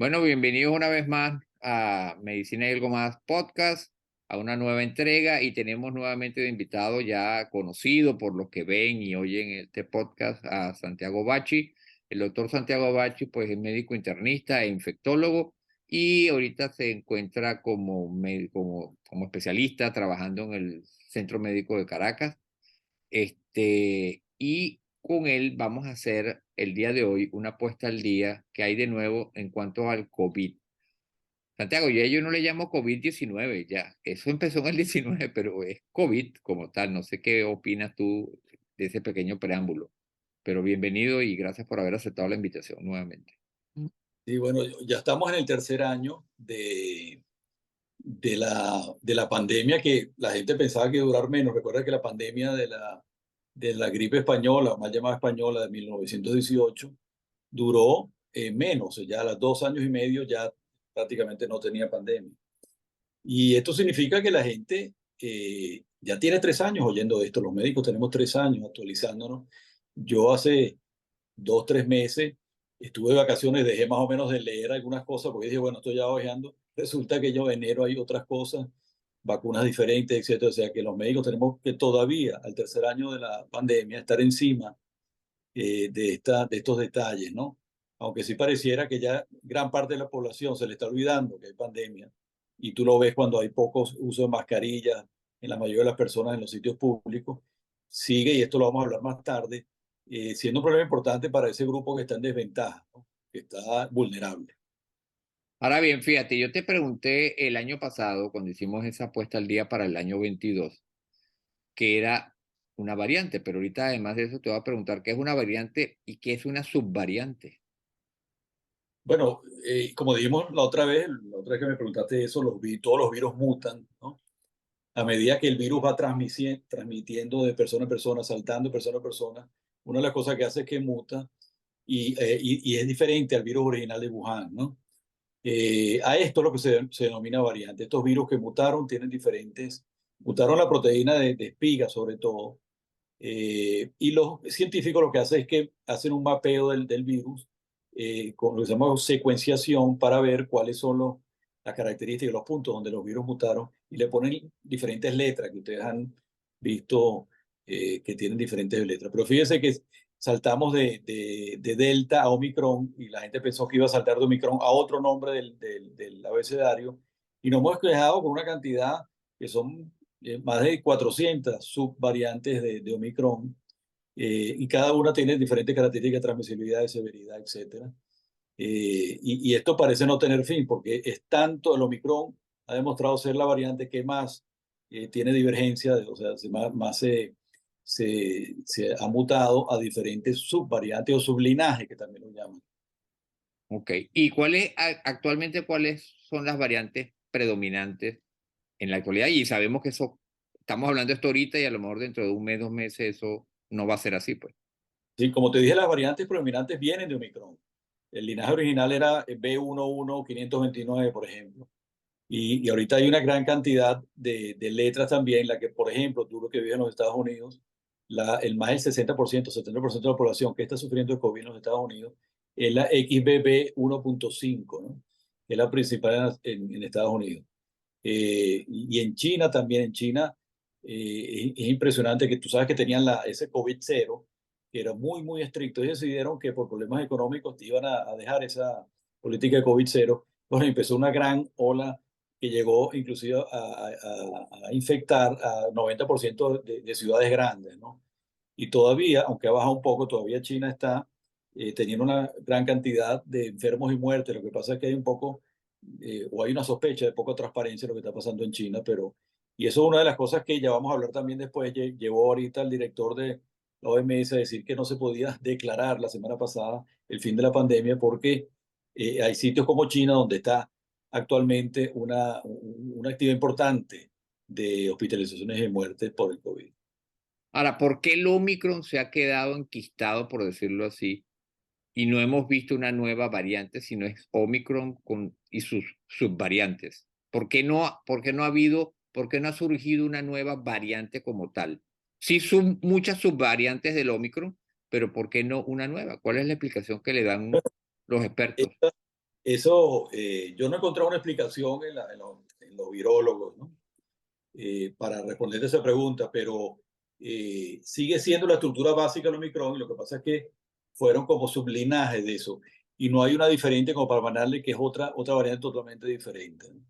Bueno, bienvenidos una vez más a Medicina y algo más podcast, a una nueva entrega y tenemos nuevamente de invitado ya conocido por los que ven y oyen este podcast a Santiago Bachi. El doctor Santiago Bachi pues es médico internista e infectólogo y ahorita se encuentra como especialista trabajando en el Centro Médico de Caracas. Y con él vamos a hacer el día de hoy una puesta al día que hay de nuevo en cuanto al COVID. Santiago, ya yo no le llamo COVID-19, ya. Eso empezó en el 19, pero es COVID como tal. No sé qué opinas tú de ese pequeño preámbulo, pero bienvenido y gracias por haber aceptado la invitación nuevamente. Y bueno, ya estamos en el tercer año de la pandemia, que la gente pensaba que iba a durar menos. Recuerda que la pandemia de la gripe española, mal llamada española, de 1918, duró menos. Ya a los 2 años y medio ya prácticamente no tenía pandemia. Y esto significa que la gente ya tiene 3 años oyendo esto. Los médicos tenemos 3 años actualizándonos. Yo hace 2, 3 meses estuve de vacaciones, dejé más o menos de leer algunas cosas porque dije, bueno, estoy ya ojeando. Resulta que yo en enero hay otras cosas, vacunas diferentes, etcétera. O sea que los médicos tenemos que todavía, al tercer año de la pandemia, estar encima de estos detalles, ¿no? Aunque sí pareciera que ya gran parte de la población se le está olvidando que hay pandemia, y tú lo ves cuando hay pocos uso de mascarillas en la mayoría de las personas en los sitios públicos, sigue, y esto lo vamos a hablar más tarde, siendo un problema importante para ese grupo que está en desventaja, ¿no? Que está vulnerable. Ahora bien, fíjate, yo te pregunté el año pasado, cuando hicimos esa puesta al día para el año 22, que era una variante, pero ahorita además de eso te voy a preguntar qué es una variante y qué es una subvariante. Bueno, como dijimos la otra vez que me preguntaste eso, todos los virus mutan, ¿no? A medida que el virus va transmitiendo de persona a persona, saltando de persona a persona, una de las cosas que hace es que muta y es diferente al virus original de Wuhan, ¿no? A esto es lo que se denomina variante. Estos virus que mutaron mutaron la proteína de espiga sobre todo, y los científicos lo que hacen es que hacen un mapeo del virus con lo que se llama secuenciación para ver cuáles son las características, los puntos donde los virus mutaron y le ponen diferentes letras que ustedes han visto que tienen diferentes letras. Pero fíjense que saltamos de Delta a Omicron y la gente pensó que iba a saltar de Omicron a otro nombre del abecedario, y nos hemos quedado con una cantidad que son más de 400 subvariantes de Omicron, y cada una tiene diferentes características, transmisibilidad, severidad, etcétera. Y esto parece no tener fin, porque es tanto el Omicron ha demostrado ser la variante que más tiene divergencia, o sea, más se ha mutado a diferentes subvariantes o sublinajes, que también lo llaman. Ok. ¿Y actualmente cuáles son las variantes predominantes en la actualidad? Y sabemos que eso, estamos hablando de esto ahorita y a lo mejor dentro de un mes, 2 meses, eso no va a ser así, pues. Sí, como te dije, las variantes predominantes vienen de Omicron. El linaje original era B11-529, por ejemplo. Y ahorita hay una gran cantidad de letras también, la que, por ejemplo, tú lo que vives en los Estados Unidos, el más del 60%, 70% de la población que está sufriendo de COVID en los Estados Unidos es la XBB 1.5, ¿no? Que es la principal en Estados Unidos. Y en China también, en China es impresionante que tú sabes que tenían ese COVID cero, que era muy, muy estricto. Ellos decidieron que por problemas económicos iban a dejar esa política de COVID cero. Bueno, empezó una gran ola que llegó inclusive a infectar a 90% de ciudades grandes, ¿no? Y todavía, aunque ha bajado un poco, todavía China está teniendo una gran cantidad de enfermos y muertes. Lo que pasa es que hay un poco, o hay una sospecha de poca transparencia de lo que está pasando en China, y eso es una de las cosas que ya vamos a hablar también después. Llevó ahorita el director de la OMS a decir que no se podía declarar la semana pasada el fin de la pandemia porque hay sitios como China donde está actualmente una actividad importante de hospitalizaciones y muertes por el COVID. Ahora, ¿por qué el Omicron se ha quedado enquistado, por decirlo así, y no hemos visto una nueva variante, sino es Omicron y sus subvariantes? ¿Por qué no ha surgido una nueva variante como tal? Sí, son muchas subvariantes del Omicron, pero ¿por qué no una nueva? ¿Cuál es la explicación que le dan los expertos? Eso, yo no he encontrado una explicación en los virólogos, ¿no? Para responderte esa pregunta, pero sigue siendo la estructura básica del Omicron y lo que pasa es que fueron como sublinajes de eso y no hay una diferente como para mandarle que es otra variante totalmente diferente, ¿no?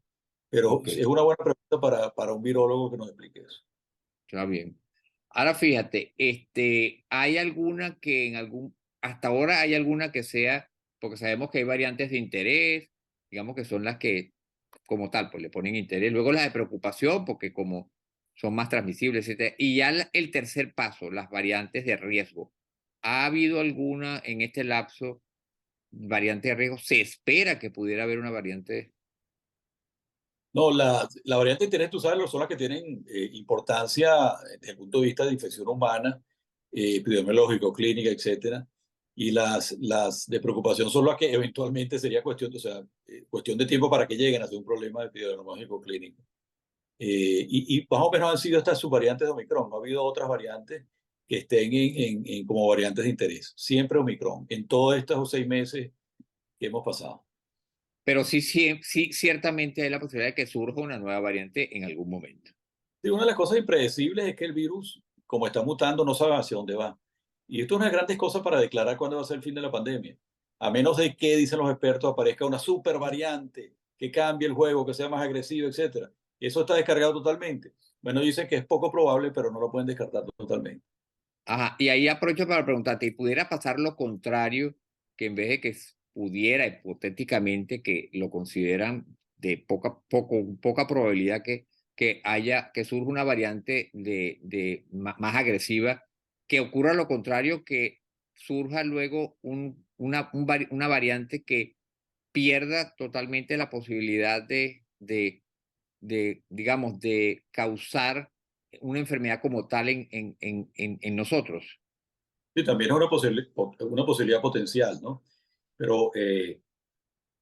Pero Ok, es una buena pregunta para un virólogo que nos explique eso. está bien. Ahora fíjate, ¿hay alguna que hasta ahora hay alguna que sea, porque sabemos que hay variantes de interés, digamos que son las que como tal, pues le ponen interés, luego las de preocupación, porque como son más transmisibles, etcétera. Y ya el tercer paso, las variantes de riesgo. ¿Ha habido alguna en este lapso variante de riesgo? ¿Se espera que pudiera haber una variante? No, la variante de interés, tú sabes, son las que tienen importancia desde el punto de vista de infección humana, epidemiológico, clínica, etcétera. Y las de preocupación son las que eventualmente sería cuestión, o sea, cuestión de tiempo para que lleguen a ser un problema epidemiológico clínico. Y más o menos han sido estas subvariantes de Omicron. No ha habido otras variantes que estén como variantes de interés. Siempre Omicron, en todos estos 6 meses que hemos pasado. Pero sí, sí, sí, ciertamente hay la posibilidad de que surja una nueva variante en algún momento. Sí, una de las cosas impredecibles es que el virus, como está mutando, no sabe hacia dónde va. Y esto es una de las grandes cosas para declarar cuándo va a ser el fin de la pandemia. A menos de que, dicen los expertos, aparezca una super variante que cambie el juego, que sea más agresivo, etcétera. Eso está descargado totalmente. Bueno, dicen que es poco probable, pero no lo pueden descartar totalmente. Ajá, y ahí aprovecho para preguntarte, ¿y pudiera pasar lo contrario, que en vez de que pudiera hipotéticamente que lo consideran de poca probabilidad que surja una variante más agresiva, que ocurra lo contrario, que surja luego una variante que pierda totalmente la posibilidad digamos, de causar una enfermedad como tal en nosotros? Sí, también es una posibilidad potencial, ¿no? Pero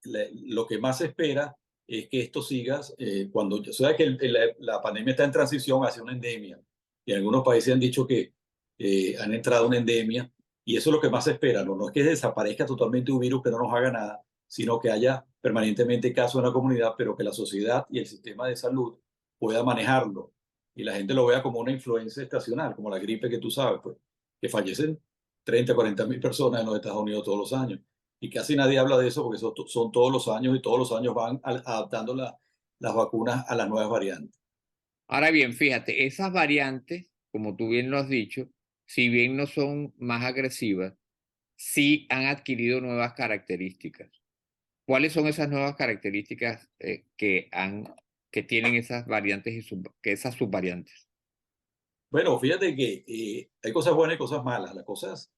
lo que más se espera es que esto siga cuando, o sea, que la pandemia está en transición hacia una endemia. Y algunos países han dicho que han entrado a una endemia y eso es lo que más se espera. No, no es que desaparezca totalmente un virus que no nos haga nada, sino que haya permanentemente casos en la comunidad, pero que la sociedad y el sistema de salud pueda manejarlo y la gente lo vea como una influencia estacional, como la gripe que tú sabes, pues, que fallecen 30, 40 mil personas en los Estados Unidos todos los años y casi nadie habla de eso porque son todos los años y todos los años van adaptando las vacunas a las nuevas variantes. Ahora bien, fíjate, esas variantes, como tú bien lo has dicho, si bien no son más agresivas, sí han adquirido nuevas características. ¿Cuáles son esas nuevas características que tienen esas variantes que esas subvariantes? Bueno, fíjate que hay cosas buenas y cosas malas. Las cosas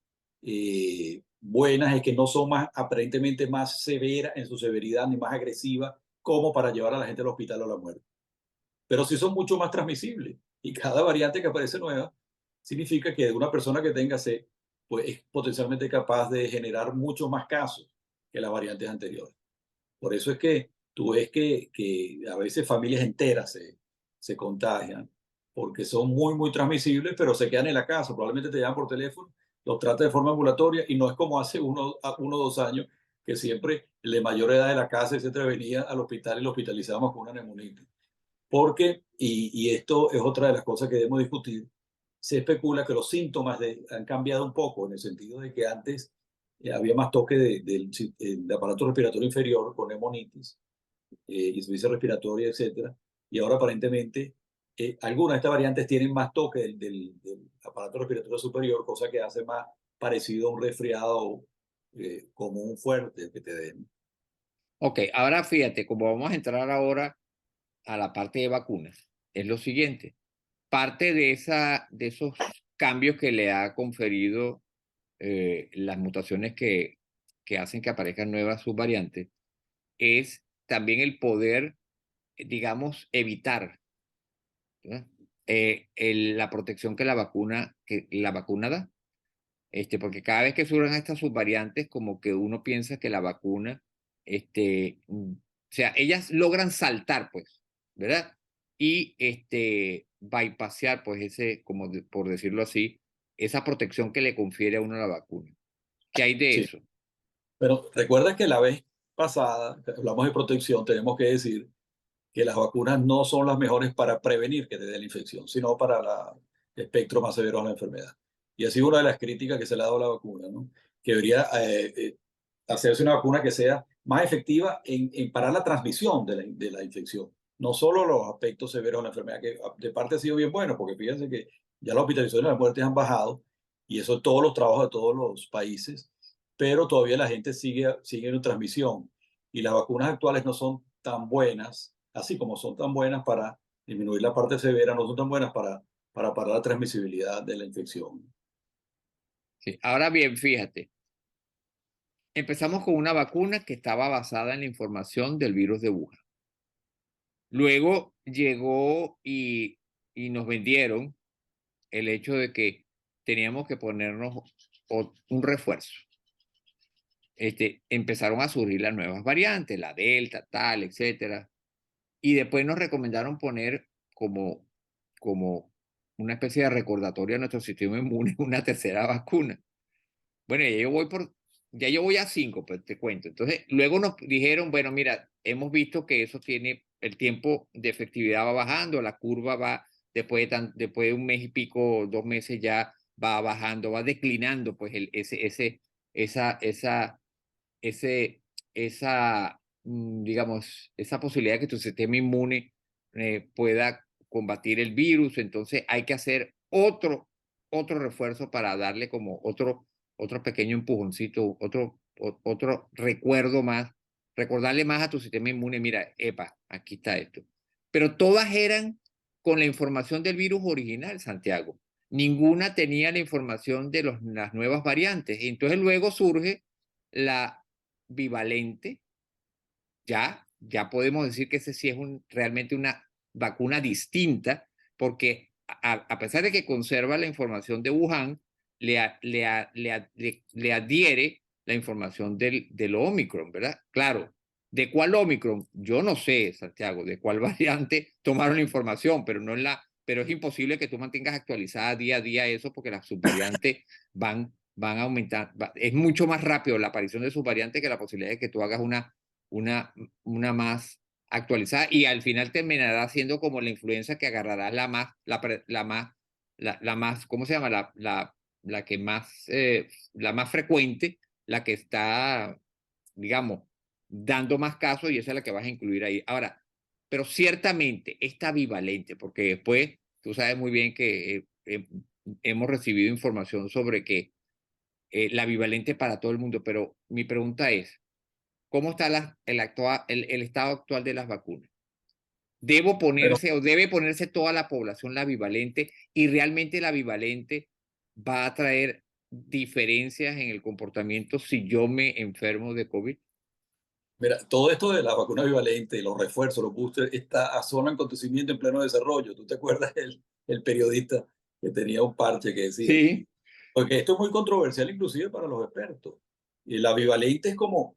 buenas es que no son aparentemente más severas en su severidad ni más agresivas como para llevar a la gente al hospital o a la muerte. Pero sí son mucho más transmisibles. Y cada variante que aparece nueva significa que una persona que tenga C pues, es potencialmente capaz de generar muchos más casos que las variantes anteriores. Por eso es que tú ves que a veces familias enteras se contagian, porque son muy, muy transmisibles, pero se quedan en la casa. Probablemente te llaman por teléfono, los trata de forma ambulatoria y no es como hace uno o 2 años, que siempre el de mayor edad de la casa, etcétera, venía al hospital y lo hospitalizábamos con una neumonitis. Porque, y esto es otra de las cosas que debemos discutir, se especula que los síntomas han cambiado un poco, en el sentido de que antes había más toque del aparato respiratorio inferior con neumonitis, insuficiencia respiratoria, etcétera, y ahora aparentemente algunas de estas variantes tienen más toque del aparato respiratorio superior, cosa que hace más parecido a un resfriado común fuerte que te den. Ok, ahora fíjate, como vamos a entrar ahora a la parte de vacunas, es lo siguiente. Parte de esos cambios que le ha conferido las mutaciones que hacen que aparezcan nuevas subvariantes es también el poder, digamos, evitar, ¿verdad? La protección que la vacuna da. Porque cada vez que surgen estas subvariantes, como que uno piensa que la vacuna, o sea, ellas logran saltar, pues, ¿verdad? Y bypassear, pues, por decirlo así, esa protección que le confiere a uno la vacuna. ¿Qué hay de Sí, eso? pero recuerda que la vez pasada, hablamos de protección, tenemos que decir que las vacunas no son las mejores para prevenir que te dé la infección, sino para el espectro más severo de la enfermedad. Y ha sido una de las críticas que se le ha dado a la vacuna, ¿no? Que debería hacerse una vacuna que sea más efectiva en parar la transmisión de la infección, no solo los aspectos severos de la enfermedad, que de parte ha sido bien bueno, porque fíjense que ya las hospitalizaciones y las muertes han bajado, y eso es todos los trabajos de todos los países, pero todavía la gente sigue en transmisión, y las vacunas actuales no son tan buenas, así como son tan buenas para disminuir la parte severa, no son tan buenas para parar la transmisibilidad de la infección. Sí. Ahora bien, fíjate, empezamos con una vacuna que estaba basada en la información del virus de Wuhan. Luego llegó y nos vendieron el hecho de que teníamos que ponernos un refuerzo. Empezaron a surgir las nuevas variantes, la Delta, tal, etcétera. Y después nos recomendaron poner como una especie de recordatorio a nuestro sistema inmune una tercera vacuna. Bueno, ya yo voy a 5, pues te cuento. Entonces, luego nos dijeron, bueno, mira, hemos visto que eso tiene, el tiempo de efectividad va bajando, la curva va, después de un mes y pico, 2 meses ya va bajando, va declinando, pues esa, esa, ese, digamos, esa posibilidad de que tu sistema inmune pueda combatir el virus. Entonces hay que hacer otro refuerzo para darle como otro pequeño empujoncito, otro recuerdo más, recordarle más a tu sistema inmune, mira, epa, aquí está esto. Pero todas eran con la información del virus original, Santiago. Ninguna tenía la información de las nuevas variantes. Entonces luego surge la bivalente. Ya podemos decir que ese sí es realmente una vacuna distinta, porque a pesar de que conserva la información de Wuhan, le adhiere la información del Omicron, ¿verdad? Claro, ¿de cuál Omicron? Yo no sé, Santiago, de cuál variante tomaron la información, pero es imposible que tú mantengas actualizada día a día eso, porque las subvariantes van a aumentar. Es mucho más rápido la aparición de subvariantes que la posibilidad de que tú hagas una, una más actualizada, y al final terminará siendo como la influenza, que agarrará la más, ¿cómo se llama? La que más, la más frecuente, la que está, digamos, dando más casos, y esa es la que vas a incluir ahí. Ahora, pero ciertamente esta bivalente, porque después tú sabes muy bien que hemos recibido información sobre que la bivalente para todo el mundo, pero mi pregunta es, ¿cómo está el estado actual de las vacunas? ¿Debo Bueno, ponerse o debe ponerse toda la población la bivalente, y realmente la bivalente va a traer diferencias en el comportamiento si yo me enfermo de COVID? mira, todo esto de las vacunas bivalentes, los refuerzos, los boosters, son un acontecimiento en pleno desarrollo. ¿Tú te acuerdas el periodista que tenía un parche que decía? Sí, Porque esto es muy controversial inclusive para los expertos. Y la bivalente es como,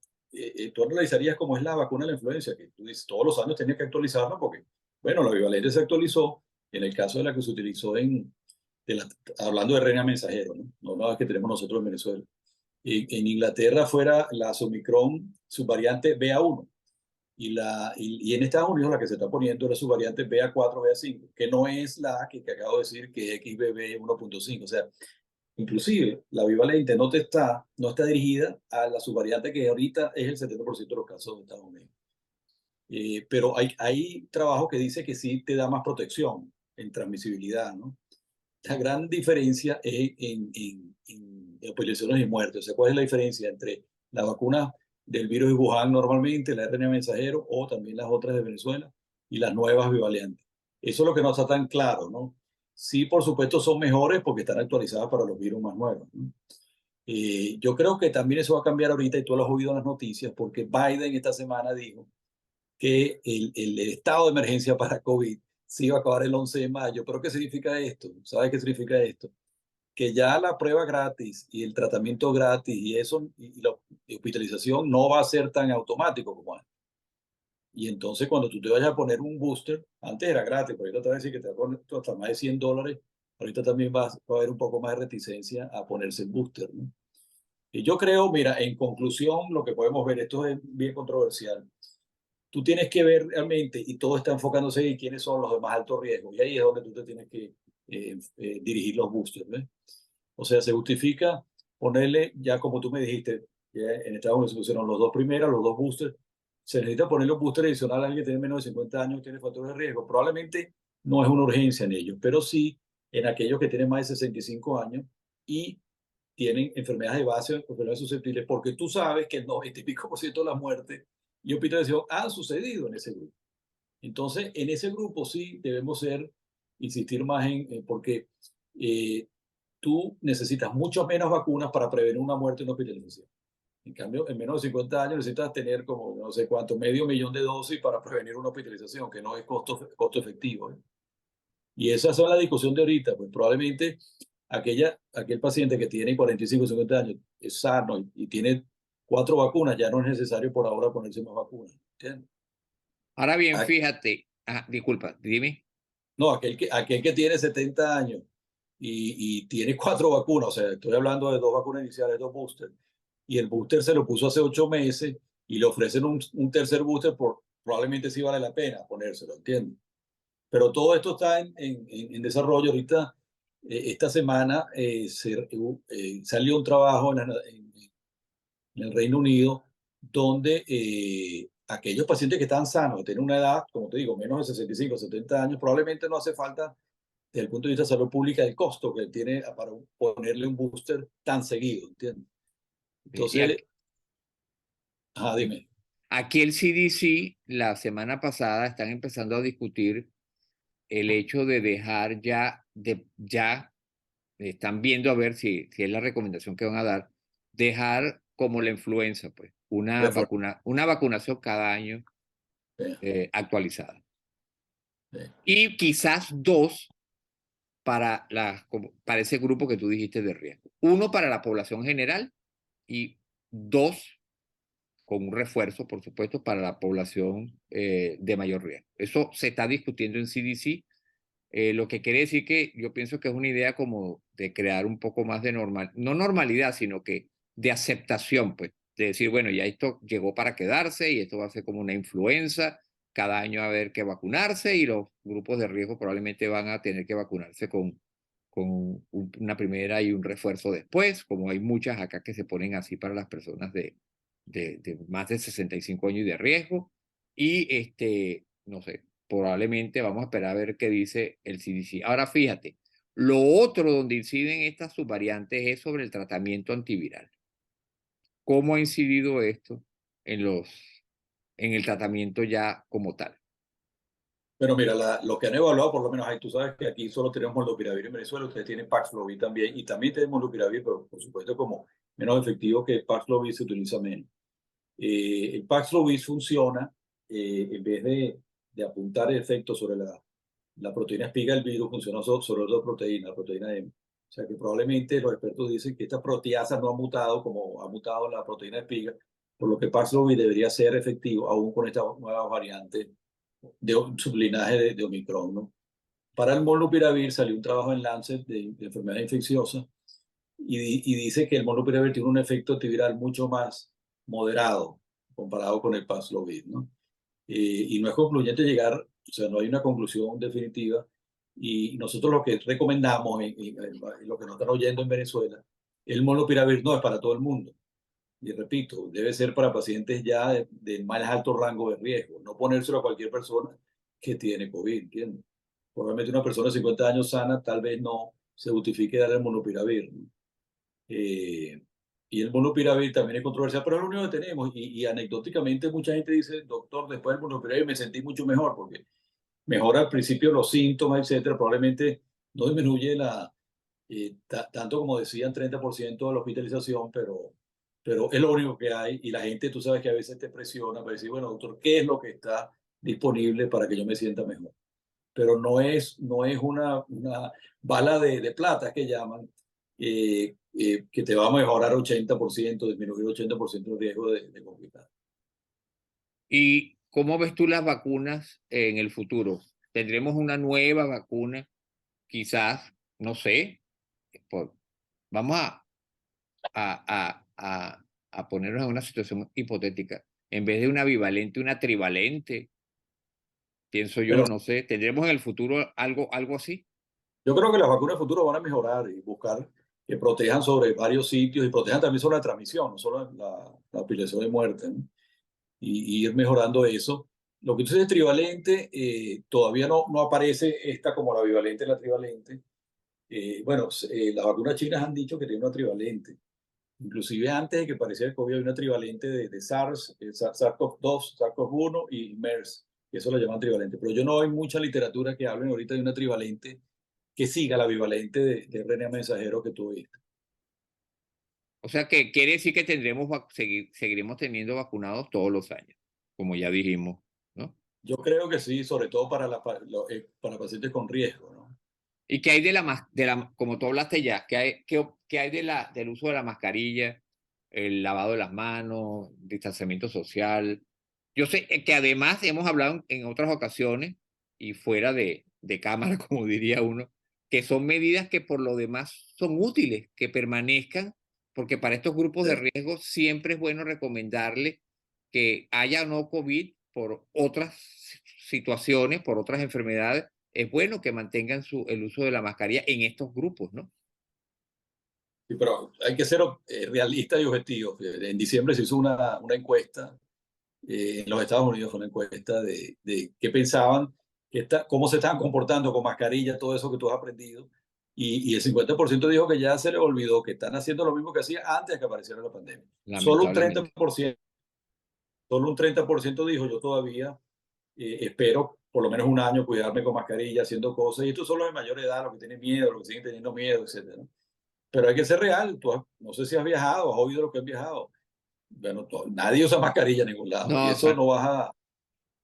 tú analizarías cómo es la vacuna de la influenza, que tú dices, todos los años tenía que actualizarla porque, bueno, la bivalente se actualizó en el caso de la que se utilizó hablando de RNA mensajero, ¿no? No la que tenemos nosotros en Venezuela. En Inglaterra fuera la Omicron, su variante BA1, y en Estados Unidos la que se está poniendo es su variante BA4, BA5, que no es la que acabo de decir, que es XBB 1.5. O sea, inclusive la bivalente no está dirigida a la subvariante que ahorita es el 70% de los casos de Estados Unidos. Pero hay trabajo que dice que sí te da más protección en transmisibilidad, ¿no? La gran diferencia es en hospitalizaciones y muertes. O sea, ¿cuál es la diferencia entre la vacuna del virus de Wuhan normalmente, la RNA mensajero, o también las otras de Venezuela, y las nuevas bivalentes? Eso es lo que no está tan claro, ¿no? Sí, por supuesto, son mejores porque están actualizadas para los virus más nuevos, ¿no? Yo creo que también eso va a cambiar ahorita, y tú lo has oído en las noticias, porque Biden esta semana dijo que el estado de emergencia para COVID se iba a acabar el 11 de mayo. ¿Pero qué significa esto? ¿Sabes qué significa esto? Que ya la prueba gratis y el tratamiento gratis y eso, y la hospitalización no va a ser tan automático como antes. Y entonces cuando tú te vayas a poner un booster, antes era gratis, pero ahorita te voy a decir que te va a poner hasta más de $100, ahorita también va a haber un poco más de reticencia a ponerse el booster, ¿no? Y yo creo, mira, en conclusión, lo que podemos ver, esto es bien controversial. Tú tienes que ver realmente, y todo está enfocándose en quiénes son los de más alto riesgo, y ahí es donde tú te tienes que dirigir los boosters, ¿ves? O sea, se justifica ponerle, ya como tú me dijiste, ya en Estados Unidos se pusieron los dos primeros, los dos boosters, se necesita ponerle un booster adicional a alguien que tiene menos de 50 años, tiene factores de riesgo. Probablemente no es una urgencia en ellos, pero sí en aquellos que tienen más de 65 años y tienen enfermedades de base o enfermedades susceptibles, porque tú sabes que el 90 y pico por ciento de las muertes y hospitalización han sucedido en ese grupo. Entonces, en ese grupo sí debemos insistir más porque eh, tú necesitas muchas menos vacunas para prevenir una muerte y una hospitalización. En cambio, en menos de 50 años necesitas tener como, no sé cuánto, medio millón de dosis para prevenir una hospitalización, que no es costo efectivo, ¿eh? Y esa es la discusión de ahorita, pues probablemente aquel paciente que tiene 45 o 50 años es sano y tiene 4 vacunas, ya no es necesario por ahora ponerse más vacunas, ¿entiendes? Ahora bien, Ah, fíjate, disculpa, dime. no, aquel que tiene 70 años y tiene 4 vacunas, o sea, estoy hablando de 2 vacunas iniciales, 2 boosters, y el booster se lo puso hace 8 meses y le ofrecen un tercer booster, probablemente sí vale la pena ponérselo, ¿entiendes? Pero todo esto está en desarrollo. Ahorita, esta semana, salió un trabajo en el Reino Unido donde aquellos pacientes que están sanos, que tienen una edad, como te digo, menos de 65 o 70 años, probablemente no hace falta, desde el punto de vista de salud pública, el costo que tiene para ponerle un booster tan seguido, ¿entiendes? Y Entonces, ajá, dime. aquí el CDC la semana pasada están empezando a discutir el hecho de dejar ya están viendo a ver si es la recomendación que van a dar, dejar como la influenza, pues, una vacunación cada año Eh, actualizada. eh, Y quizás dos para ese grupo que tú dijiste de riesgo. Uno para la población general y dos con un refuerzo, por supuesto, para la población de mayor riesgo. Eso se está discutiendo en CDC. Lo que quiere decir que yo pienso que es una idea como de crear un poco más de no normalidad, sino que de aceptación, pues, de decir, bueno, ya esto llegó para quedarse y esto va a ser como una influenza, cada año va a haber que vacunarse y los grupos de riesgo probablemente van a tener que vacunarse con una primera y un refuerzo después, como hay muchas acá que se ponen así para las personas de más de 65 años y de riesgo. Y no sé, probablemente vamos a esperar a ver qué dice el CDC. Ahora fíjate, lo otro donde inciden estas subvariantes es sobre el tratamiento antiviral. ¿Cómo ha incidido esto en el tratamiento ya como tal? Pero mira, lo que han evaluado, por lo menos ahí, tú sabes que aquí solo tenemos molnupiravir en Venezuela, ustedes tienen Paxlovid también, y también tenemos molnupiravir, pero por supuesto como menos efectivo que el Paxlovid se utiliza menos. El Paxlovid funciona, en vez de apuntar el efecto sobre la proteína espiga del virus, funciona sobre otra proteína, la proteína M. O sea que probablemente los expertos dicen que esta proteasa no ha mutado como ha mutado la proteína espiga, por lo que Paxlovid debería ser efectivo aún con esta nueva variante de un sublinaje de Omicron, ¿no? Para el molnupiravir salió un trabajo en Lancet de enfermedades infecciosas y dice que el molnupiravir tiene un efecto antiviral mucho más moderado comparado con el Paxlovid, ¿no? Y no es concluyente llegar, o sea, no hay una conclusión definitiva. Y nosotros lo que recomendamos, en lo que nos están oyendo en Venezuela, el molnupiravir no es para todo el mundo. Y repito, debe ser para pacientes ya de más alto rango de riesgo, no ponérselo a cualquier persona que tiene COVID, ¿entiendes? Probablemente una persona de 50 años sana tal vez no se justifique darle el molnupiravir, ¿no? Eh, y el molnupiravir también es controversial, pero es lo único que tenemos. Y anecdóticamente mucha gente dice, doctor, después del molnupiravir me sentí mucho mejor, porque mejora al principio los síntomas, etcétera. Probablemente no disminuye tanto como decían, 30% de la hospitalización, pero es lo único que hay. Y la gente, tú sabes que a veces te presiona para decir, bueno, doctor, ¿qué es lo que está disponible para que yo me sienta mejor? Pero no es una bala de plata que llaman, que te va a mejorar 80%, disminuir 80% el riesgo de complicar. ¿Y cómo ves tú las vacunas en el futuro? ¿Tendremos una nueva vacuna? Quizás, no sé, por, vamos a a ponernos en una situación hipotética. En vez de una bivalente, una trivalente, pienso Bueno, yo, no sé, ¿tendremos en el futuro algo así? yo creo que las vacunas futuras van a mejorar y buscar que protejan sobre varios sitios y protejan también sobre la transmisión, no solo la aplicación de muerte, ¿no? Y ir mejorando eso. Lo que tú dices trivalente, todavía no aparece esta como la bivalente y la trivalente. Bueno, las vacunas chinas han dicho que tiene una trivalente. Inclusive antes de que apareciera el COVID había una trivalente de SARS, SARS-CoV-2, SARS-CoV-1 y MERS, que eso lo llaman trivalente. Pero yo no hay mucha literatura que hablen ahorita de una trivalente que siga la bivalente de RNA mensajero que tú viste. O sea, que quiere decir que seguiremos teniendo vacunados todos los años, como ya dijimos, ¿no? Yo creo que sí, sobre todo para pacientes con riesgo, ¿no? ¿Y qué hay como tú hablaste ya, qué hay del uso de la mascarilla, el lavado de las manos, distanciamiento social? Yo sé que además hemos hablado en otras ocasiones y fuera de cámara, como diría uno, que son medidas que por lo demás son útiles, que permanezcan, porque para estos grupos de Eh, riesgo siempre es bueno recomendarles que haya o no COVID por otras situaciones, por otras enfermedades, es bueno que mantengan el uso de la mascarilla en estos grupos, ¿no? sí, pero hay que ser realista y objetivo. En diciembre se hizo una encuesta en los Estados Unidos, fue una encuesta de qué pensaban, cómo se estaban comportando con mascarilla, todo eso que tú has aprendido. Y el 50% dijo que ya se les olvidó, que están haciendo lo mismo que hacía antes de que apareciera la pandemia. Solo un Lamentablemente. 30%, solo un 30% dijo yo todavía espero por lo menos un año cuidarme con mascarilla, haciendo cosas. Y estos son los de mayor edad, los que tienen miedo, los que siguen teniendo miedo, etcétera, ¿no? Pero hay que ser real. No sé si has viajado, has oído lo que han viajado. Bueno, nadie usa mascarilla en ningún lado. Y No, eso no vas a...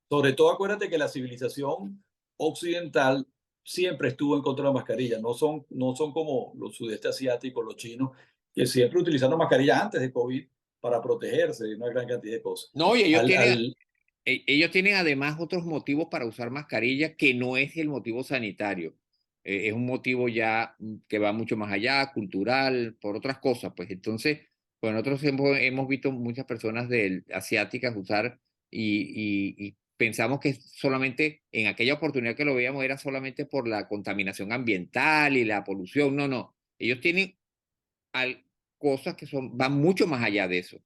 Sobre todo acuérdate que la civilización occidental siempre estuvo en contra de la mascarilla. No son como los sudeste asiáticos, los chinos, que siempre utilizaron mascarilla antes de COVID para protegerse de una gran cantidad de cosas. no, y Al, al, ellos tienen además otros motivos para usar mascarilla que no es el motivo sanitario. Es un motivo ya que va mucho más allá, cultural, por otras cosas. Pues entonces, pues nosotros hemos visto muchas personas asiáticas usar y pensamos que solamente en aquella oportunidad que lo veíamos era solamente por la contaminación ambiental y la polución. No, no. Ellos tienen cosas que van mucho más allá de eso.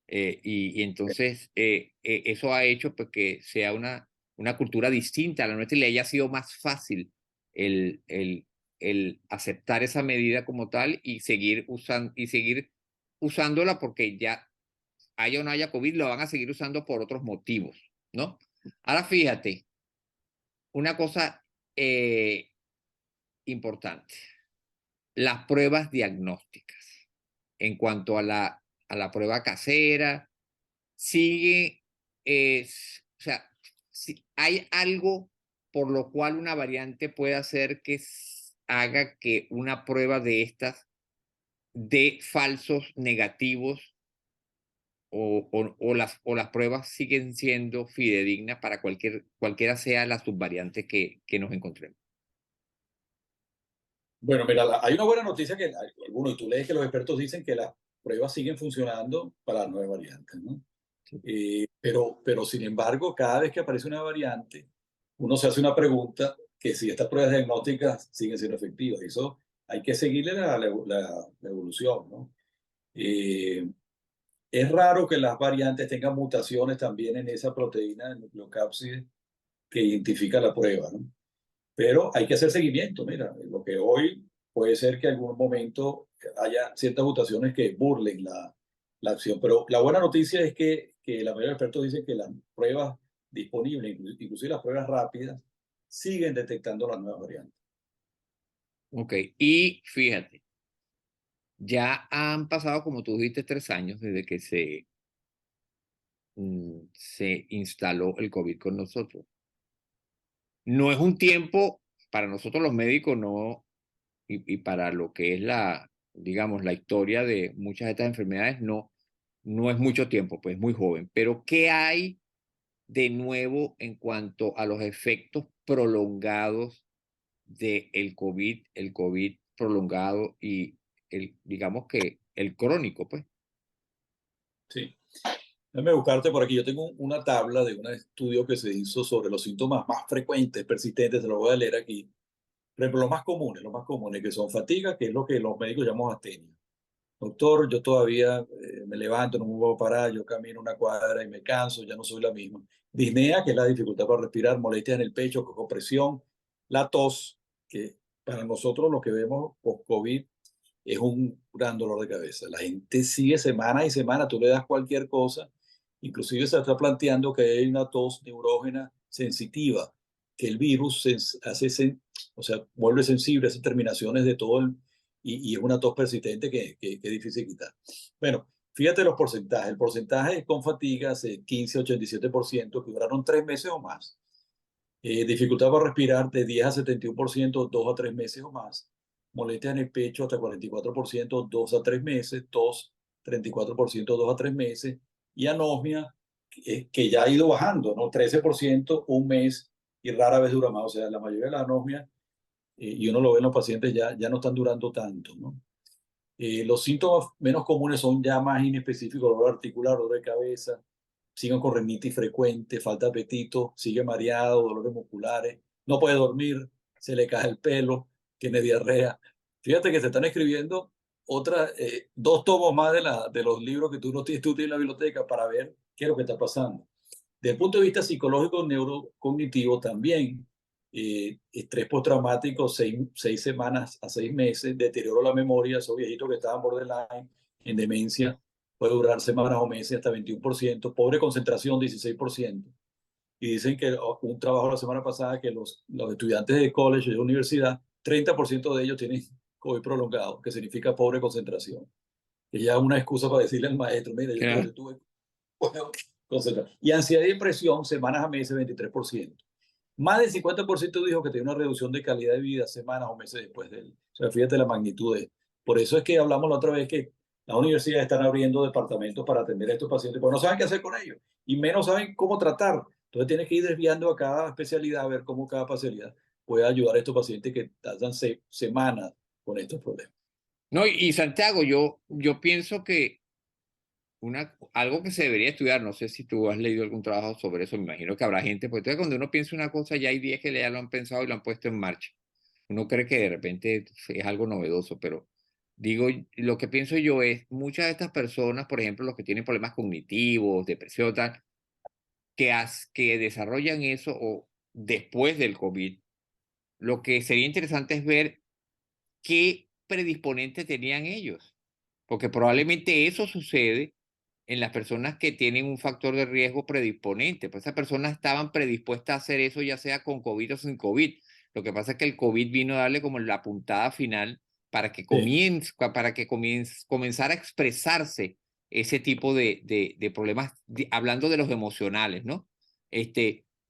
Y entonces eso ha hecho pues, que sea una cultura distinta a la nuestra y le haya sido más fácil el, el, el aceptar esa medida como tal y seguir usándola porque ya haya o no haya COVID, lo van a seguir usando por otros motivos, ¿no? Ahora fíjate, una cosa importante, las pruebas diagnósticas en cuanto a la prueba casera sigue, o sea, si hay algo por lo cual una variante puede hacer que haga que una prueba de estas dé falsos negativos o las pruebas siguen siendo fidedignas para cualquiera sea la subvariante que nos encontremos. Bueno, mira, hay una buena noticia que algunos, y tú lees que los expertos dicen que las pruebas siguen funcionando para las nuevas variantes, ¿no? Sí. Pero sin embargo, cada vez que aparece una variante, uno se hace una pregunta que si estas pruebas diagnósticas siguen siendo efectivas. Y eso hay que seguirle la evolución, ¿no? Eh, es raro que las variantes tengan mutaciones también en esa proteína, el nucleocápside, que identifica la prueba, ¿no? Pero hay que hacer seguimiento. Mira, lo que hoy puede ser que en algún momento haya ciertas mutaciones que burlen la acción. Pero la buena noticia es que la mayoría de expertos dicen que las pruebas disponibles, inclusive las pruebas rápidas, siguen detectando las nuevas variantes. Ok, y fíjate, ya han pasado, como tú dijiste, 3 años desde que se instaló el COVID con nosotros. No es un tiempo para nosotros los médicos, no, y para lo que es digamos, la historia de muchas de estas enfermedades, no es mucho tiempo, pues es muy joven. Pero ¿qué hay de nuevo en cuanto a los efectos prolongados del COVID, el COVID prolongado y digamos que el crónico, pues? Sí. Déjame buscarte por aquí. Yo tengo una tabla de un estudio que se hizo sobre los síntomas más frecuentes, persistentes, te lo voy a leer aquí. Por ejemplo, los más comunes, que son fatiga, que es lo que los médicos llamamos astenia. Doctor, yo todavía me levanto, no me puedo parar, yo camino una cuadra y me canso, ya no soy la misma. Disnea, que es la dificultad para respirar, molestias en el pecho, cojo presión, la tos, que para nosotros lo que vemos post-COVID es un gran dolor de cabeza. La gente sigue semana y semana, tú le das cualquier cosa, inclusive se está planteando que hay una tos neurógena sensitiva, que el virus o sea, vuelve sensible a esas terminaciones de todo y es una tos persistente que es difícil quitar. Bueno, fíjate los porcentajes. El porcentaje con fatiga es 15 a 87%, que duraron 3 meses o más. Dificultad para respirar de 10 a 71%, 2 a 3 meses o más. Molestias en el pecho hasta 44%, 2 a 3 meses. Tos, 34%, 2 a 3 meses. Y anosmia, que ya ha ido bajando, ¿no? 13%, un mes y rara vez dura más. O sea, la mayoría de la anosmia, y uno lo ve en los pacientes, ya no están durando tanto, ¿no? Los síntomas menos comunes son ya más inespecíficos: dolor articular, dolor de cabeza, siguen con rinitis frecuente, falta de apetito, sigue mareado, dolores musculares, no puede dormir, se le cae el pelo, tiene diarrea. Fíjate que se están escribiendo dos tomos más de los libros que tú tienes en la biblioteca para ver qué es lo que está pasando. Desde el punto de vista psicológico, neurocognitivo también, estrés postraumático, 6 semanas a 6 meses, deterioro de la memoria, esos viejitos que estaban borderline, en demencia, puede durar semanas o meses, hasta 21%, pobre concentración, 16%. Y dicen que un trabajo la semana pasada que los estudiantes de college, de universidad, 30% de ellos tienen COVID prolongado, que significa pobre concentración. Que ya es una excusa para decirle al maestro, mira, Claro. yo tuve concentración. Y ansiedad y depresión, semanas a meses, 23%. Más del 50% dijo que tenía una reducción de calidad de vida semanas o meses después de él. O sea, fíjate la magnitud de. Por eso es que hablamos la otra vez que las universidades están abriendo departamentos para atender a estos pacientes, porque no saben qué hacer con ellos y menos saben cómo tratar. Entonces tienes que ir desviando a cada especialidad a ver cómo cada especialidad puede ayudar a estos pacientes que tardan semanas con estos problemas. No, y Santiago, yo pienso que algo que se debería estudiar, no sé si tú has leído algún trabajo sobre eso, me imagino que habrá gente, porque entonces cuando uno piensa una cosa, ya hay 10 que ya lo han pensado y lo han puesto en marcha. Uno cree que de repente es algo novedoso, pero digo, lo que pienso yo es, muchas de estas personas, por ejemplo, los que tienen problemas cognitivos, depresión, tal, que desarrollan eso o después del COVID, lo que sería interesante es ver qué predisponente tenían ellos, porque probablemente eso sucede en las personas que tienen un factor de riesgo predisponente, pues esas personas estaban predispuestas a hacer eso ya sea con COVID o sin COVID. Lo que pasa es que el COVID vino a darle como la puntada final para que Sí, comenzara a expresarse ese tipo de problemas, hablando de los emocionales, ¿no?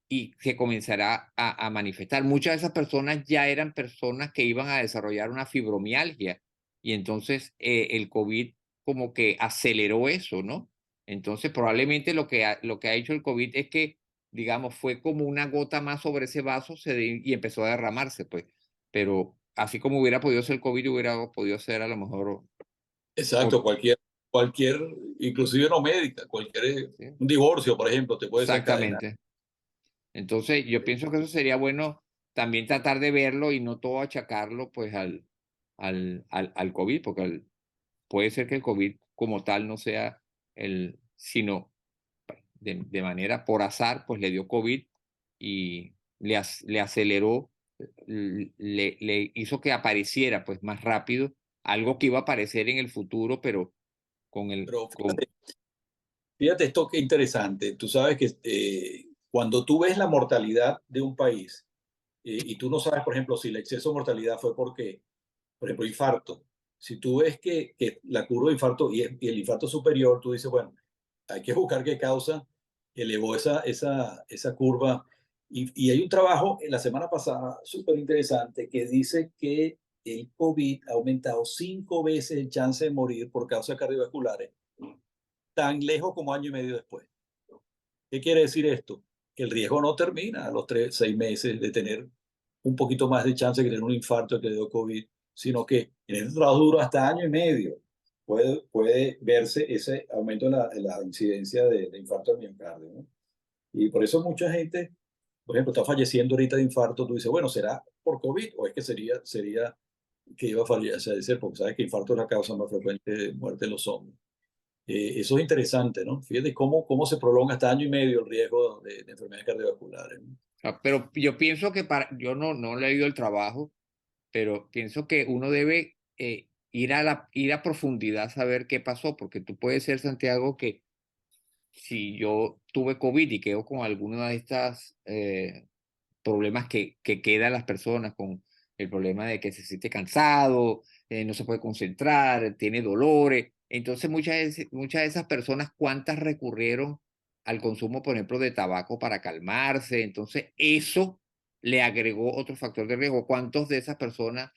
Y se comenzará a manifestar. Muchas de esas personas ya eran personas que iban a desarrollar una fibromialgia y entonces el COVID como que aceleró eso, ¿no? Entonces probablemente lo que ha hecho el COVID es que, digamos, fue como una gota más sobre ese vaso y empezó a derramarse, pues. Pero así como hubiera podido ser el COVID, hubiera podido ser a lo mejor exacto, otro. cualquier, inclusive no médica, ¿Sí? un divorcio, por ejemplo, te puede desencadenar. Exactamente. Entonces yo pienso que eso sería bueno también tratar de verlo y no todo achacarlo pues al COVID, porque puede ser que el COVID como tal no sea sino de manera por azar, pues le dio COVID y le aceleró, le hizo que apareciera pues más rápido algo que iba a aparecer en el futuro, pero con el, Pero con, fíjate esto qué interesante. Tú sabes que cuando tú ves la mortalidad de un país y tú no sabes, por ejemplo, si el exceso de mortalidad fue porque, por ejemplo, infarto. Si tú ves que la curva de infarto y el infarto superior, tú dices, bueno, hay que buscar qué causa elevó esa curva. Y hay un trabajo en la semana pasada súper interesante que dice que el COVID ha aumentado 5 veces el chance de morir por causas cardiovasculares, tan lejos como año y medio después. ¿Qué quiere decir esto? Que el riesgo no termina a los 6 meses de tener un poquito más de chance que tener un infarto que le dio COVID, sino que en este trabajo duró hasta año y medio. puede verse ese aumento en la incidencia de infarto al miocardio, ¿no? Y por eso mucha gente, por ejemplo, está falleciendo ahorita de infarto. Tú dices, bueno, ¿será por COVID o es que sería que iba a fallecer? Porque sabes que infarto es la causa más frecuente de muerte en los hombres. Eso es interesante, ¿no? Fíjate cómo se prolonga hasta año y medio el riesgo de enfermedades cardiovasculares, ¿no? Pero yo pienso que yo no he leído el trabajo, pero pienso que uno debe ir a profundidad, saber qué pasó, porque tú puedes ser, Santiago, que si yo tuve COVID y quedo con alguna de estas problemas que quedan las personas, con el problema de que se siente cansado, no se puede concentrar, tiene dolores. Entonces, muchas de esas personas, ¿cuántas recurrieron al consumo, por ejemplo, de tabaco para calmarse? Entonces, eso le agregó otro factor de riesgo. ¿Cuántos de esas personas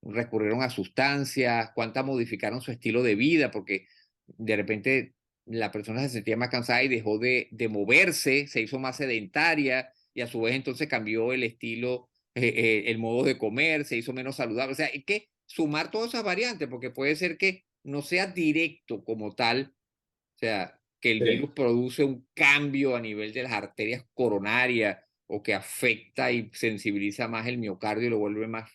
recurrieron a sustancias? ¿Cuántas modificaron su estilo de vida? Porque de repente la persona se sentía más cansada y dejó de moverse, se hizo más sedentaria y a su vez entonces cambió el estilo, el modo de comer, se hizo menos saludable. O sea, hay que sumar todas esas variantes porque puede ser que no sea directo como tal, o sea, que el Sí. virus produce un cambio a nivel de las arterias coronarias o que afecta y sensibiliza más el miocardio y lo vuelve más,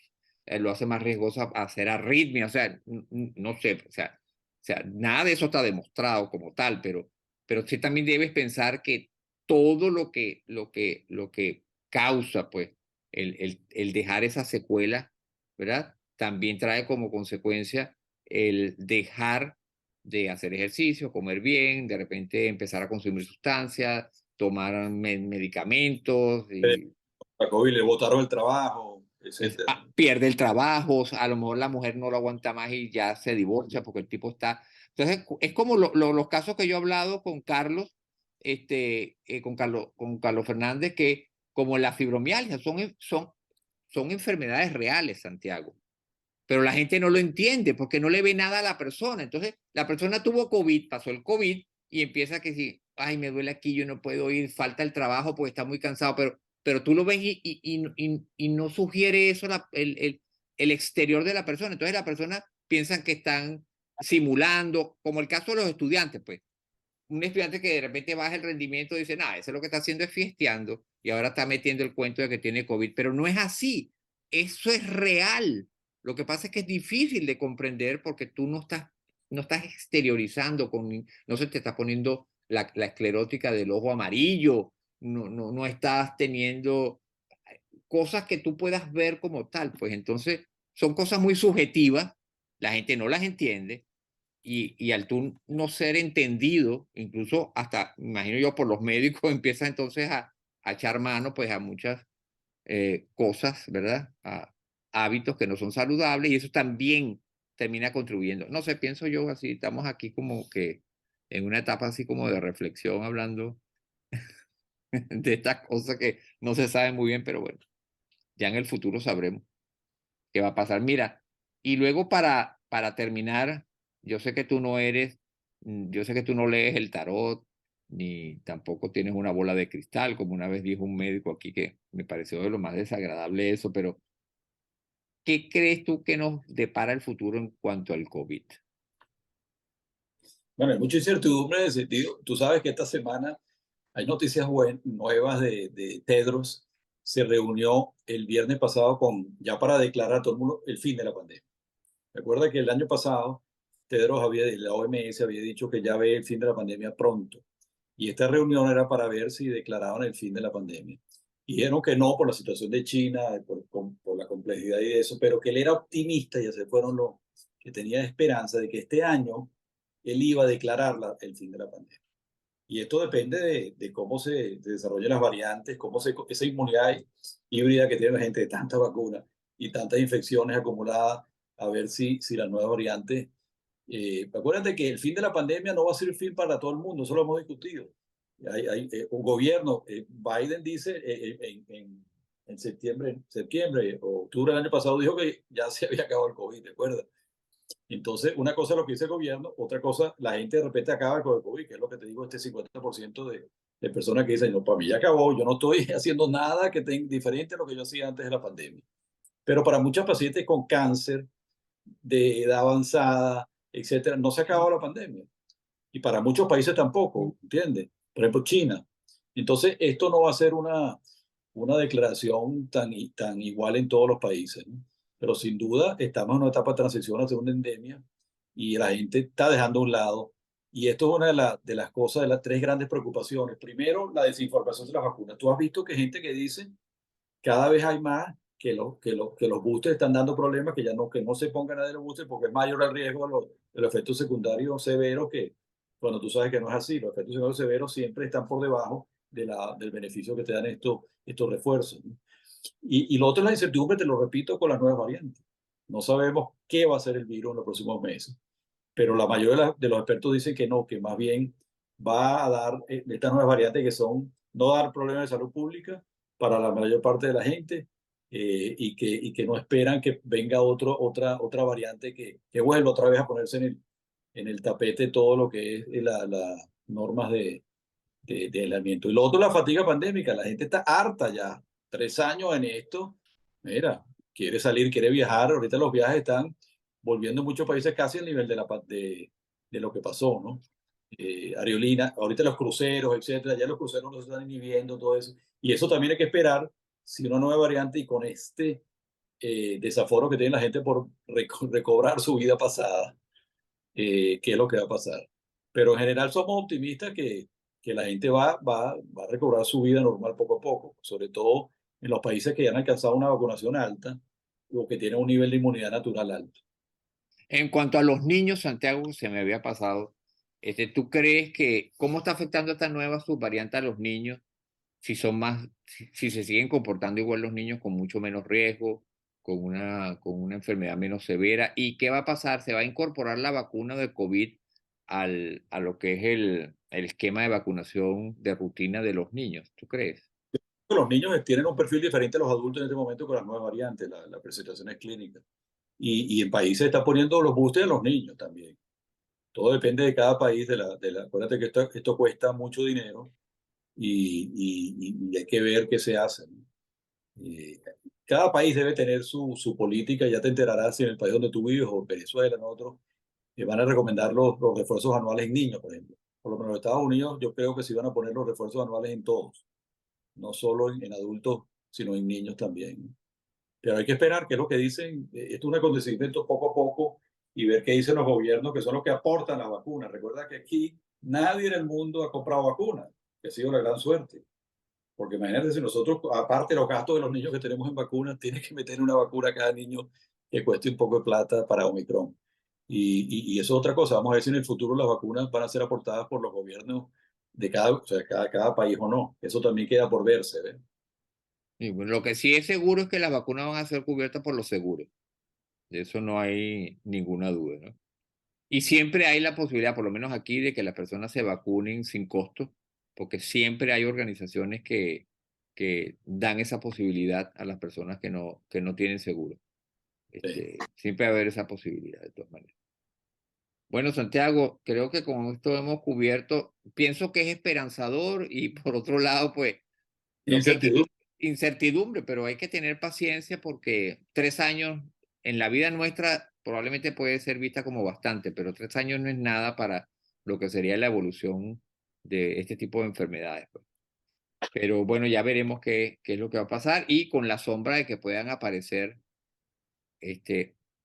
lo hace más riesgoso a hacer arritmia. O sea, no sé, o sea, nada de eso está demostrado como tal, pero sí también debes pensar que todo lo que causa, pues, el dejar esa secuela, ¿verdad? También trae como consecuencia el dejar de hacer ejercicio, comer bien, de repente empezar a consumir sustancias, tomar medicamentos y A COVID le botaron el trabajo, pues, etcétera. pierde el trabajo, a lo mejor la mujer no lo aguanta más y ya se divorcia porque el tipo está... Entonces, es como los casos que yo he hablado con Carlos, con Carlos Fernández, que como la fibromialgia son enfermedades reales, Santiago, pero la gente no lo entiende porque no le ve nada a la persona. Entonces, la persona tuvo COVID, pasó el COVID y empieza que si, ay, me duele aquí, yo no puedo ir, falta el trabajo porque está muy cansado, pero tú lo ves y no sugiere eso el exterior de la persona. Entonces, la persona piensa que están simulando, como el caso de los estudiantes, pues. Un estudiante que de repente baja el rendimiento y dice, nada, eso lo que está haciendo es fiesteando y ahora está metiendo el cuento de que tiene COVID, pero no es así, eso es real. Lo que pasa es que es difícil de comprender porque tú no estás exteriorizando, no se te está poniendo la esclerótica del ojo amarillo, no estás teniendo cosas que tú puedas ver como tal, pues entonces son cosas muy subjetivas, la gente no las entiende y al tú no ser entendido, incluso hasta, imagino yo, por los médicos, empieza entonces a echar mano pues a muchas cosas, ¿verdad? A hábitos que no son saludables y eso también termina contribuyendo. No sé, pienso yo así, estamos aquí como que en una etapa así como de reflexión hablando de estas cosas que no se saben muy bien, pero bueno, ya en el futuro sabremos qué va a pasar. Mira, y luego para terminar, yo sé que tú no lees el tarot, ni tampoco tienes una bola de cristal, como una vez dijo un médico aquí que me pareció de lo más desagradable eso, pero ¿qué crees tú que nos depara el futuro en cuanto al COVID? Bueno, hay mucha incertidumbre en ese sentido. Tú sabes que esta semana hay noticias nuevas de Tedros. Se reunió el viernes pasado ya para declarar a todo el mundo el fin de la pandemia. Recuerda que el año pasado la OMS había dicho que ya ve el fin de la pandemia pronto. Y esta reunión era para ver si declaraban el fin de la pandemia. Y dijeron que no por la situación de China, por la complejidad y eso, pero que él era optimista y así fueron los que tenían esperanza de que este año él iba a declarar el fin de la pandemia. Y esto depende de cómo se desarrollen las variantes, esa inmunidad híbrida que tiene la gente de tantas vacunas y tantas infecciones acumuladas, a ver si las nuevas variantes. Acuérdate que el fin de la pandemia no va a ser el fin para todo el mundo, eso lo hemos discutido. Hay un gobierno, Biden dice en septiembre o octubre del año pasado, dijo que ya se había acabado el COVID, ¿de acuerdo? Entonces, una cosa es lo que dice el gobierno, otra cosa, la gente de repente acaba con el COVID, que es lo que te digo, este 50% de personas que dicen, no, para mí ya acabó, yo no estoy haciendo nada que tenga diferente a lo que yo hacía antes de la pandemia. Pero para muchos pacientes con cáncer de edad avanzada, etcétera, no se ha acabado la pandemia. Y para muchos países tampoco, ¿entiendes? Por ejemplo, China. Entonces, esto no va a ser una declaración tan igual en todos los países, ¿no? Pero sin duda estamos en una etapa de transición hacia una endemia y la gente está dejando a un lado. Y esto es una de las cosas, de las tres grandes preocupaciones. Primero, la desinformación de las vacunas. Tú has visto que gente que dice cada vez hay más que los boosters están dando problemas, que no se pongan nadie los boosters porque es mayor el riesgo de los efectos secundarios severos que cuando tú sabes que no es así. Los efectos secundarios severos siempre están por debajo del beneficio que te dan estos refuerzos, ¿no? Y lo otro es la incertidumbre, te lo repito, con las nuevas variantes. No sabemos qué va a ser el virus en los próximos meses, pero la mayoría de los expertos dicen que no, que más bien va a dar estas nuevas variantes que son no dar problemas de salud pública para la mayor parte de la gente y que no esperan que venga otra variante que vuelva otra vez a ponerse en el tapete todo lo que es las normas de aislamiento. Y lo otro, la fatiga pandémica. La gente está harta ya. 3 años en esto. Mira, quiere salir, quiere viajar. Ahorita los viajes están volviendo en muchos países casi al nivel de lo que pasó, ¿no? Aerolínea, ahorita los cruceros, etcétera, ya los cruceros no se están inhibiendo, todo eso. Y eso también hay que esperar si una nueva variante y con este desaforo que tiene la gente por recobrar su vida pasada, qué es lo que va a pasar. Pero en general somos optimistas que la gente va a recobrar su vida normal poco a poco, sobre todo en los países que ya han alcanzado una vacunación alta o que tienen un nivel de inmunidad natural alto. En cuanto a los niños, Santiago, se me había pasado, ¿tú crees que cómo está afectando esta nueva subvariante a los niños? Si son más, si se siguen comportando igual los niños con mucho menos riesgo, con una enfermedad menos severa. ¿Y qué va a pasar? ¿Se va a incorporar la vacuna de COVID a lo que es el esquema de vacunación de rutina de los niños? ¿Tú crees? Los niños tienen un perfil diferente a los adultos en este momento con las nuevas variantes, las presentaciones clínicas. Y en países está poniendo los boosters a los niños también. Todo depende de cada país. Acuérdate que esto cuesta mucho dinero y hay que ver qué se hace, ¿no? Eh, Cada país debe tener su política. Ya te enterarás si en el país donde tú vives o en Venezuela, en otros, van a recomendar los refuerzos anuales en niños, por ejemplo. Por lo menos en Estados Unidos yo creo que sí van a poner los refuerzos anuales en todos, no solo en adultos, sino en niños también, ¿no? Pero hay que esperar qué es lo que dicen. Esto es un acontecimiento poco a poco y ver qué dicen los gobiernos, que son los que aportan la vacuna. Recuerda que aquí nadie en el mundo ha comprado vacunas, que ha sido la gran suerte. Porque imagínate si nosotros, aparte de los gastos de los niños que tenemos en vacunas, tienes que meter una vacuna a cada niño que cueste un poco de plata para Omicron. Y eso es otra cosa. Vamos a ver si en el futuro las vacunas van a ser aportadas por los gobiernos de o sea, cada país o no. Eso también queda por verse, ¿ves? Y bueno, lo que sí es seguro es que las vacunas van a ser cubiertas por los seguros. De eso no hay ninguna duda, ¿no? Y siempre hay la posibilidad, por lo menos aquí, de que las personas se vacunen sin costo, porque siempre hay organizaciones que dan esa posibilidad a las personas que no tienen seguro. Sí. Siempre va a haber esa posibilidad, de todas maneras. Bueno, Santiago, creo que con esto hemos cubierto, pienso que es esperanzador y por otro lado, pues, lo que Incertidumbre. incertidumbre, pero hay que tener paciencia porque 3 años en la vida nuestra probablemente puede ser vista como bastante, pero 3 años no es nada para lo que sería la evolución de este tipo de enfermedades, pues. Pero bueno, ya veremos qué es lo que va a pasar y con la sombra de que puedan aparecer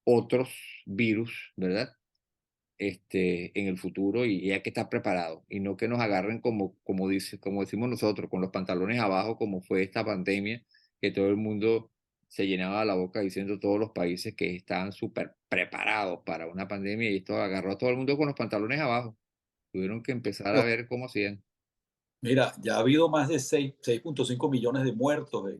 otros virus, ¿verdad? En el futuro y hay que estar preparado y no que nos agarren como decimos nosotros, con los pantalones abajo, como fue esta pandemia, que todo el mundo se llenaba la boca diciendo todos los países que estaban súper preparados para una pandemia y esto agarró a todo el mundo con los pantalones abajo. Tuvieron que empezar a ver cómo hacían. Mira, ya ha habido más de 6,5 millones de muertos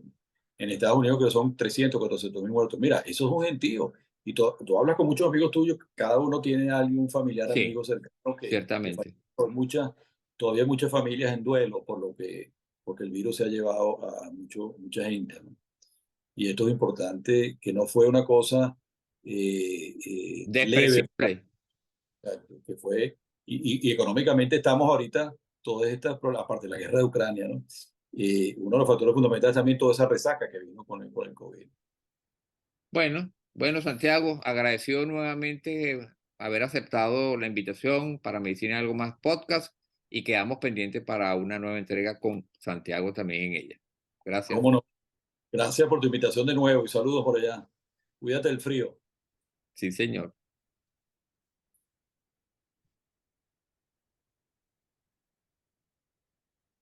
en Estados Unidos, que son 300, 400 mil muertos. Mira, eso es un gentío. Y tú hablas con muchos amigos tuyos, cada uno tiene a alguien, un familiar, Sí, amigo cercano que falleció. ciertamente. Todavía hay muchas familias en duelo porque el virus se ha llevado a mucha gente, ¿no? Y esto es importante, que no fue una cosa leve, Despreciable. que fue, y económicamente estamos ahorita, todas estas, aparte de la guerra de Ucrania, ¿no? Uno de los factores fundamentales es también toda esa resaca que vino con el COVID. Bueno, Santiago, agradecido nuevamente haber aceptado la invitación para Medicina y Algo Más podcast y quedamos pendientes para una nueva entrega con Santiago también en ella. Gracias. ¿Cómo no? Gracias por tu invitación de nuevo y saludos por allá. Cuídate del frío. Sí, señor.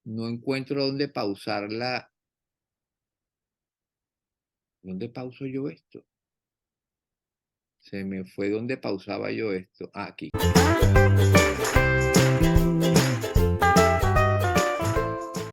No encuentro dónde pausarla. ¿Dónde pauso yo esto? Se me fue donde pausaba yo esto. Ah, aquí.